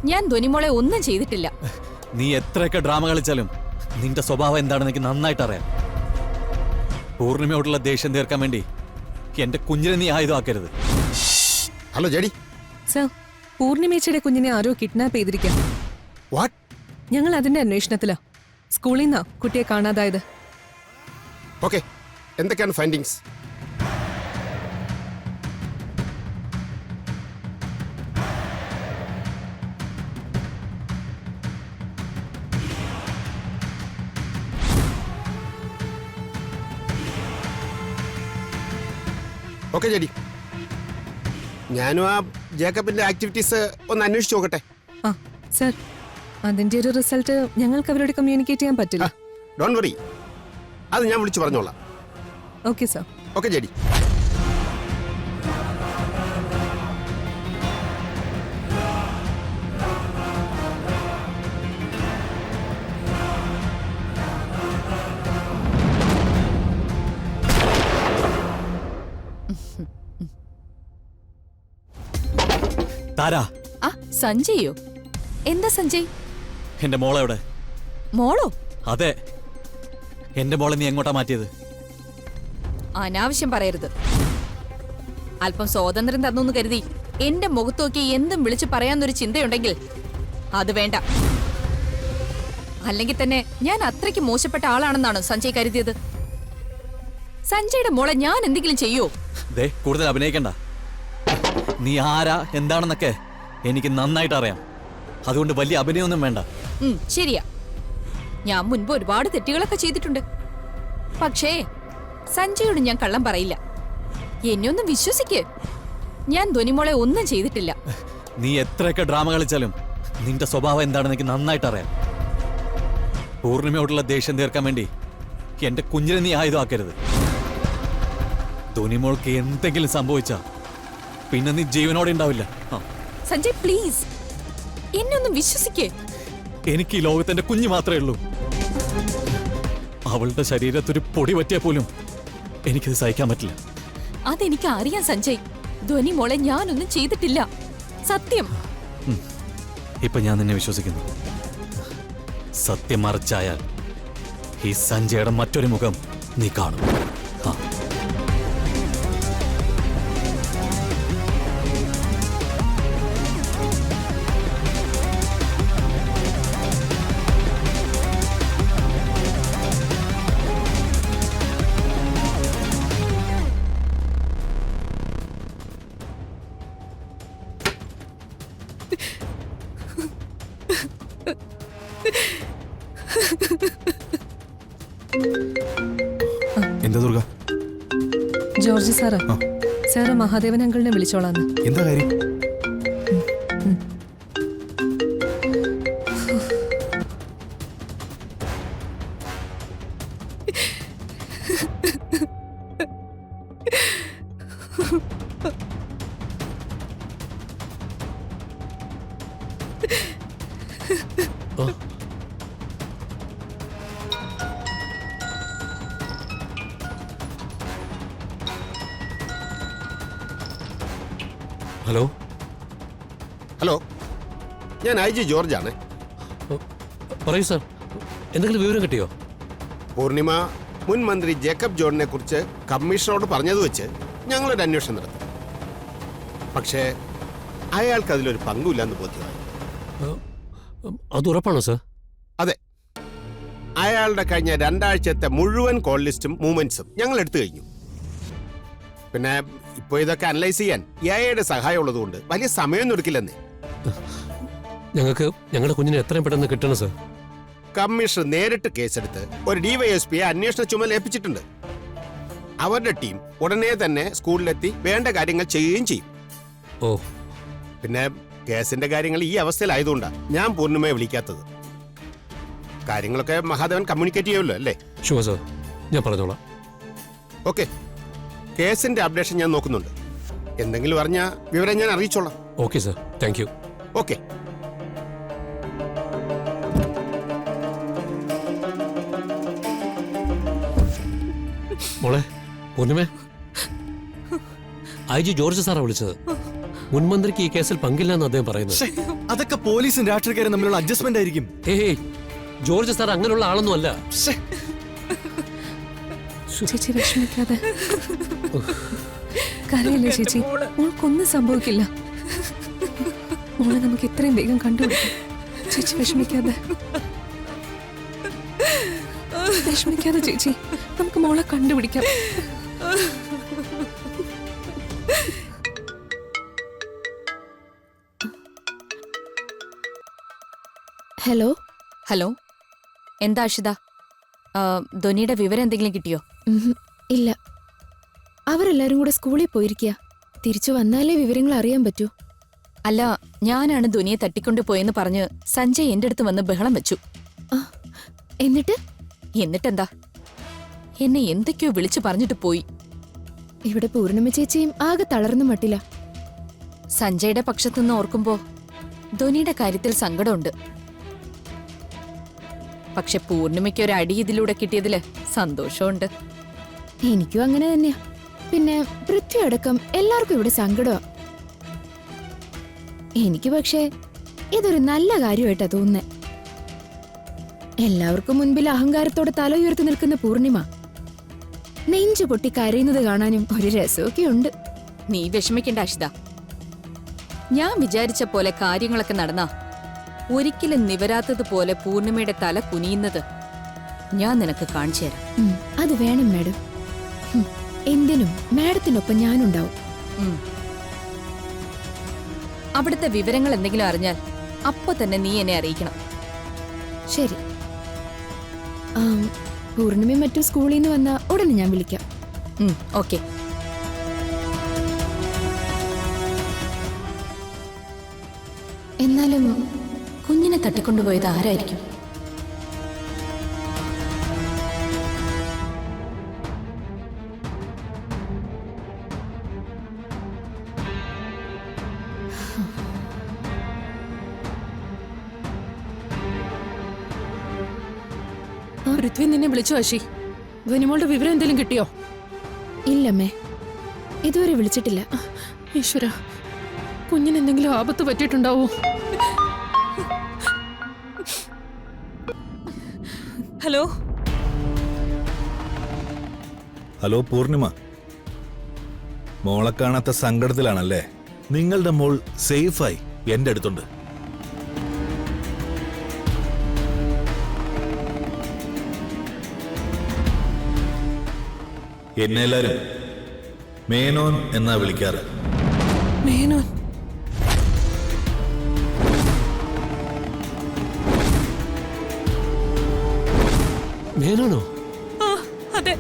ഞാൻ ധ്വനിമോളെ ഒന്നും ചെയ്തിട്ടില്ല. നീ എത്രയൊക്കെ ഡ്രാമ കളിച്ചാലും നിന്റെ സ്വഭാവം എന്താണെന്ന് എനിക്ക് നന്നായിട്ട് അറിയാം. പൂർണിമയോടുള്ള ദേഷ്യം തീർക്കാൻ വേണ്ടി എന്റെ കുഞ്ഞിനെ നീ ആയുധമാക്കരുത്. Hello JD. സർ, പൂർണിമേച്ചിയുടെ കുഞ്ഞിനെ ആരോ കിഡ്നാപ്പ് ചെയ്തിരിക്കാം. വാട്ട്? ഞങ്ങൾ അതിന്റെ അന്വേഷണത്തിലാ. സ്കൂളിൽ നിന്നാ കുട്ടിയെ കാണാതായത്. ഓക്കെ, എന്തൊക്കെയാണ് ഫൈൻഡിങ്സ്? ഓക്കെ ജെഡി, ഞാനും ആ ജേക്കബിന്റെ ആക്ടിവിറ്റീസ് ഒന്ന് അന്വേഷിച്ച് നോക്കട്ടെ. ആ സർ, അതിന്റെ ഒരു റിസൾട്ട് ഞങ്ങൾക്ക് അവരോട് കമ്മ്യൂണിക്കേറ്റ് ചെയ്യാൻ പറ്റില്ല. ഡോണ്ട് വറി, അത് ഞാൻ വിളിച്ചു പറഞ്ഞോളാം. Okay sir. Okay JD. Tara, ആ സഞ്ജയോ? എന്താ സഞ്ജയ്? എന്റെ മോളെവിടെ? മോളോ? അതെ, എന്റെ മോളെ നീ എങ്ങോട്ടാ മാറ്റിയത്? അനാവശ്യം പറയരുത്. അല്പം സ്വാതന്ത്ര്യം തന്നു കരുതി എന്റെ മുഖത്ത് നോക്കി എന്തും വിളിച്ചു പറയാന്നൊരു ചിന്തയുണ്ടെങ്കിൽ അത് വേണ്ട. അല്ലെങ്കിൽ തന്നെ ഞാൻ അത്രയ്ക്ക് മോശപ്പെട്ട ആളാണെന്നാണോ സഞ്ജയ് കരുതിയത്? സഞ്ജയുടെ മോളെ ഞാൻ എന്തെങ്കിലും ചെയ്യോ? ദേ, കൂടുതൽ അഭിനയിക്കണ്ട. നീ ആരാ എന്താണെന്നൊക്കെ എനിക്ക് നന്നായിട്ട് അറിയാം. അതുകൊണ്ട് വലിയ അഭിനയൊന്നും വേണ്ട. ശരിയാ, ഞാൻ മുൻപ് ഒരുപാട് തെറ്റുകളൊക്കെ ചെയ്തിട്ടുണ്ട്. പക്ഷേ സഞ്ജയോട് ഞാൻ കള്ളം പറയില്ല. എന്നെ ഒന്ന് വിശ്വസിക്ക്, ഞാൻ ധ്വനിമോളെ ഒന്നും ചെയ്തിട്ടില്ല. നീ എത്രയൊക്കെ ഡ്രാമ കളിച്ചാലും നിന്റെ സ്വഭാവം എന്താണെന്ന് എനിക്ക് നന്നായിട്ട് അറിയാം. പൂർണിമയോടുള്ള ദേഷ്യം തീർക്കാൻ വേണ്ടി എന്റെ കുഞ്ഞിനെ നീ ആയുധമാക്കരുത്. ധ്വനിമോൾക്ക് എന്തെങ്കിലും സംഭവിച്ചാ പിന്നെ നീ ജീവനോടെ ഉണ്ടാവില്ല. സഞ്ജയ് പ്ലീസ്, എന്നെ ഒന്ന് വിശ്വസിക്ക്. എനിക്ക് ഈ ലോകത്തിന്റെ കുഞ്ഞ് മാത്രമേ ഉള്ളൂ. അവളുടെ ശരീരത്തൊരു പൊടി പറ്റിയാ പോലും എനിക്കത് സഹിക്കാൻ പറ്റില്ല. അതെനിക്ക് അറിയാം സഞ്ജയ്. ധ്വനിമോളെ ഞാനൊന്നും ചെയ്തിട്ടില്ല, സത്യം. ഇപ്പൊ ഞാൻ നിന്നെ വിശ്വസിക്കുന്നു. സത്യം മറിച്ചായാൽ ഈ സഞ്ജയുടെ മറ്റൊരു മുഖം നീ കാണും. എന്താ ദുർഗ? ജോർജ് സാറാ. സാറ് മഹാദേവൻ അങ്കിളിനെ വിളിച്ചോളാന്ന്. എന്താ കാര്യം? ഹലോ. ഹലോ, ഞാൻ IG ജോർജാണ്. പറയൂ സാർ, എന്തെങ്കിലും വിവരം കിട്ടിയോ? പൂർണിമ മുൻ മന്ത്രി ജേക്കബ് ജോണിനെ കുറിച്ച് കമ്മീഷണറോട് പറഞ്ഞത് വെച്ച് ഞങ്ങളൊരു അന്വേഷണം നടത്തി. പക്ഷേ അയാൾക്ക് അതിലൊരു പങ്കുമില്ലെന്ന് ബോധ്യമായി. അത് ഉറപ്പാണോ സാർ? അതെ, അയാളുടെ കഴിഞ്ഞ 2 ആഴ്ചത്തെ മുഴുവൻ കോൾ ലിസ്റ്റും മൂവ്മെന്റ്സും ഞങ്ങൾ എടുത്തു കഴിഞ്ഞു. പിന്നെ ഇപ്പൊ ഇതൊക്കെ അനലൈസ് ചെയ്യാൻ AI-യുടെ സഹായം ഉള്ളതുകൊണ്ട് വലിയ സമയമൊന്നും എടുക്കില്ലെന്നേ. ഞങ്ങൾക്ക് ഞങ്ങളുടെ കുഞ്ഞിനെ എത്രയും പെട്ടെന്ന് കിട്ടണം സാർ. കമ്മീഷണർ നേരിട്ട് കേസെടുത്ത് ഒരു DYSPയെ അന്വേഷണ ചുമതല ഏൽപ്പിച്ചിട്ടുണ്ട്. അവരുടെ ടീം ഉടനെ തന്നെ സ്കൂളിലെത്തി വേണ്ട കാര്യങ്ങൾ ചെയ്യുകയും ചെയ്യും. ഓ, പിന്നെ കേസിന്റെ കാര്യങ്ങൾ ഈ അവസ്ഥയിലായതുകൊണ്ടാണ് ഞാൻ പൂർണ്ണിമയെ വിളിക്കാത്തത്. കാര്യങ്ങളൊക്കെ മഹാദേവൻ കമ്മ്യൂണിക്കേറ്റ് ചെയ്യുമല്ലോ അല്ലേ? ഷുവർ സാർ, ഞാൻ പറഞ്ഞോളാം. ഓക്കെ, കേസിന്റെ അപ്ഡേഷൻ ഞാൻ നോക്കുന്നുണ്ട്. എന്തെങ്കിലും അറിഞ്ഞ വിവരം ഞാൻ അറിയിച്ചോളാം. Okay sir, thank you. Okay. മോളെ പൂർണിമേ, IG ജോർജ് സാറാ വിളിച്ചത്. മുൻമന്ത്രിക്ക് ഈ കേസിൽ പങ്കില്ലെന്ന് അദ്ദേഹം പറയുന്നത്. അതൊക്കെ പോലീസും രാഷ്ട്രീയക്കാരും തമ്മിലുള്ള അഡ്ജസ്റ്റ്മെന്റ് ആയിരിക്കും. ഏയ് ജോർജ് സാർ അങ്ങനെയുള്ള ആളൊന്നും അല്ല. ചേച്ചി വിഷമിക്കാതെ. കരയല്ലേ ചേച്ചി, മോൾക്കൊന്നും സംഭവിക്കില്ല. മോളെ നമുക്ക് എത്രയും വേഗം കണ്ടുപിടിക്കാം. ചേച്ചി വിഷമിക്കാതെ. വിഷമിക്കാതെ ചേച്ചി, നമുക്ക് മോളെ കണ്ടുപിടിക്കാം. ഹലോ. ഹലോ, എന്താ അക്ഷിത? ധ്വനിയുടെ വിവരം എന്തെങ്കിലും കിട്ടിയോ? ഇല്ല, അവരെല്ലാരും കൂടെ സ്കൂളിൽ പോയിരിക്കുക. തിരിച്ചു വന്നാലേ വിവരങ്ങൾ അറിയാൻ പറ്റൂ. അല്ല, ഞാനാണ് ധ്വനിയെ തട്ടിക്കൊണ്ടു പോയെന്ന് പറഞ്ഞ് സഞ്ജയ് എന്റെ അടുത്ത് വന്ന് ബഹളം വെച്ചു. എന്നിട്ടെന്താ, എന്നെ എന്തൊക്കെയോ വിളിച്ചു പറഞ്ഞിട്ട് പോയി. ഇവിടെ പൂർണിമ ചേച്ചിയും ആകെ തളർന്നു മട്ടില്ല. സഞ്ജയുടെ പക്ഷത്തുനിന്ന് ഓർക്കുമ്പോ ധ്വനിയുടെ കാര്യത്തിൽ സങ്കടമുണ്ട്. പക്ഷെ പൂർണിമയ്ക്ക് ഒരു അടി ഇതിലൂടെ കിട്ടിയതില് സന്തോഷമുണ്ട്. എനിക്കും അങ്ങനെ തന്നെയാ. പിന്നെ പൃഥ്വി അടക്കം എല്ലാവർക്കും ഇവിടെ സങ്കടമാ. എനിക്ക് പക്ഷേ ഇതൊരു നല്ല കാര്യമായിട്ടാ തോന്നുന്നേ. എല്ലാവർക്കും മുൻപിൽ അഹങ്കാരത്തോടെ തല ഉയർത്തി നിൽക്കുന്ന പൂർണിമ നെഞ്ചു പൊട്ടി കരയുന്നത് കാണാനും ഒരു രസമൊക്കെ ഉണ്ട്. നീ വിഷമിക്കണ്ട അക്ഷിത. ഞാൻ വിചാരിച്ച പോലെ കാര്യങ്ങളൊക്കെ നടന്നാ ഒരിക്കലും നിവരാത്തതുപോലെ പൂർണിമയുടെ തല കുനിയുന്നത് ഞാൻ നിനക്ക് കാണിച്ചു തരാം. അത് വേണം മാഡം. എന്തിനും മാഡത്തിനൊപ്പം ഞാനുണ്ടാവും. അവിടുത്തെ വിവരങ്ങൾ എന്തെങ്കിലും അറിഞ്ഞാൽ അപ്പൊ തന്നെ നീ എന്നെ അറിയിക്കണം. ശരി. പൂർണിമയും മറ്റു സ്കൂളിൽ നിന്ന് വന്ന ഉടനെ ഞാൻ വിളിക്കാം. ഓക്കെ. എന്നാലും കുഞ്ഞിനെ തട്ടിക്കൊണ്ടുപോയത് ആരായിരിക്കും? പൃഥ്വി നിന്നെ വിളിച്ചു അശി. ധ്വനിമോളുടെ വിവരം എന്തെങ്കിലും കിട്ടിയോ? ഇല്ലമ്മേ, ഇതുവരെ വിളിച്ചിട്ടില്ല. ഈശ്വര, കുഞ്ഞിന് എന്തെങ്കിലും ആപത്ത് പറ്റിയിട്ടുണ്ടാവോ? ഹലോ. ഹലോ പൂർണിമ, മോളെ കാണാത്ത സങ്കടത്തിലാണല്ലേ? നിങ്ങളുടെ മോൾ സേഫായി എന്റെ അടുത്തുണ്ട്. എന്നെ എല്ലാരും മേനോൻ എന്നാ വിളിക്കാറ്. മേനോൻ? മേനോനോ? അതെ.